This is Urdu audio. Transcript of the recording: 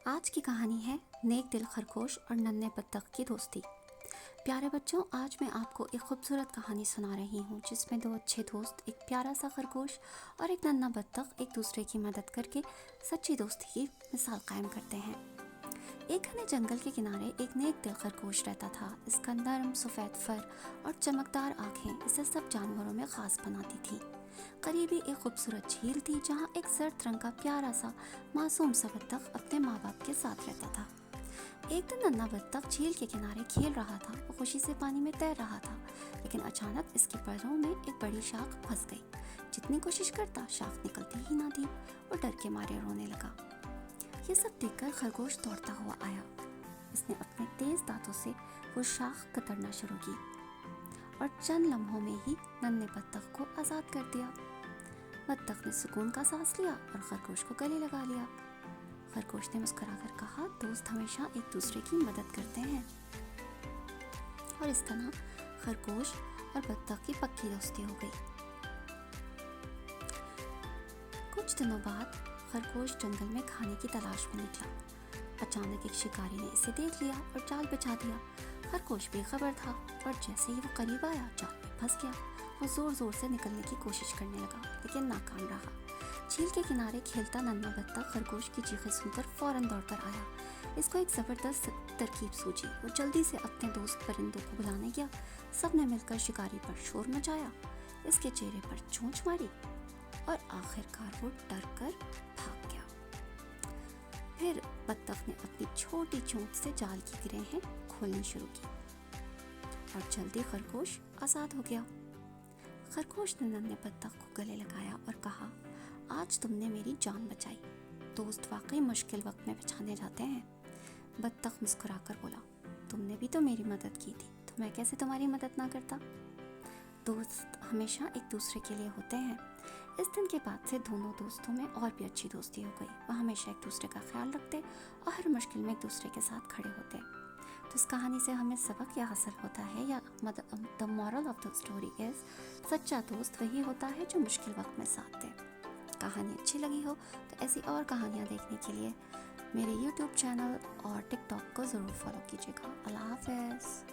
آج کی کہانی ہے نیک دل خرگوش اور ننھے بطخ کی دوستی۔ پیارے بچوں، آج میں آپ کو ایک خوبصورت کہانی سنا رہی ہوں جس میں دو اچھے دوست، ایک پیارا سا خرگوش اور ایک ننھا بطخ ایک دوسرے کی مدد کر کے سچی دوستی کی مثال قائم کرتے ہیں۔ ایک گھنے جنگل کے کنارے ایک نیک دل خرگوش رہتا تھا۔ اس کا نرم سفید فر اور چمکدار آنکھیں اسے سب جانوروں میں خاص بناتی تھیں۔ قریب ہی ایک خوبصورت جھیل تھی جہاں ایک زرد رنگ کا پیارا سا معصوم سا بطخ اپنے ماں باپ کے ساتھ رہتا تھا۔ ایک دن ننھا بطخ جھیل کے کنارے کھیل رہا تھا۔ وہ خوشی سے پانی میں تیر رہا تھا، لیکن اچانک اس کے پروں میں ایک بڑی شاخ پھنس گئی۔ جتنی کوشش کرتا شاخ نکلتی ہی نہ تھی۔ وہ ڈر کے مارے رونے لگا۔ یہ سب دیکھ کر خرگوش دوڑتا ہوا آیا۔ اس نے اپنے تیز دانتوں سے وہ شاخ کترنا شروع کی اور چند لمحوں میں ہی ننھے بطخ کو آزاد کر دیا۔ بطخ نے سکون کا سانس لیا اور خرگوش کو گلے لگا لیا۔ خرگوش نے مسکرا کر کہا، دوست ہمیشہ ایک دوسرے کی مدد کرتے ہیں۔ اور اس طرح خرگوش اور بطخ کی پکی دوستی ہو گئی۔ کچھ دنوں بعد خرگوش جنگل میں کھانے کی تلاش میں نکلا۔ اچانک ایک شکاری نے اسے دیکھ لیا اور جال بچھا دیا۔ خرگوش بے خبر تھا اور جیسے ہی وہ قریب آیا جال میں پھنس گیا۔ وہ زور زور سے نکلنے کی کوشش کرنے لگا، لیکن ناکام رہا۔ جھیل کے کنارے کھیلتا ننھا بطخ خرگوش کی چیخیں سن کر فوراً دوڑ کر آیا۔ اس کو ایک زبردست ترکیب سوجی۔ وہ جلدی سے اپنے دوست پرندوں کو بلانے گیا۔ سب نے مل کر شکاری پر شور مچایا، اس کے چہرے پر چونچ ماری اور آخرکار وہ ڈر کر بھاگ گیا۔ پھر بطخ نے اپنی چھوٹی چونچ سے جال کی گرہیں کھولنی شروع کی اور جلدی خرگوش آزاد ہو گیا۔ خرگوش نے ننھے بطخ کو گلے لگایا اور کہا، آج تم نے میری جان بچائی۔ دوست واقعی مشکل وقت میں پہچانے جاتے ہیں۔ بطخ مسکرا کر بولا، تم نے بھی تو میری مدد کی تھی، تو میں کیسے تمہاری مدد نہ کرتا۔ دوست ہمیشہ ایک دوسرے کے لیے ہوتے ہیں۔ اس دن کے بعد سے دونوں دوستوں میں اور بھی اچھی دوستی ہو گئی۔ وہ ہمیشہ ایک دوسرے کا خیال رکھتے اور ہر مشکل میں ایک دوسرے کے ساتھ کھڑے ہوتے۔ تو اس کہانی سے ہمیں سبق یہ حاصل ہوتا ہے، یا the moral of the story is، سچا دوست وہی ہوتا ہے جو مشکل وقت میں ساتھ دے۔ کہانی اچھی لگی ہو تو ایسی اور کہانیاں دیکھنے کے لیے میرے YouTube چینل اور TikTok کو ضرور فالو کیجیے گا۔ اللہ حافظ۔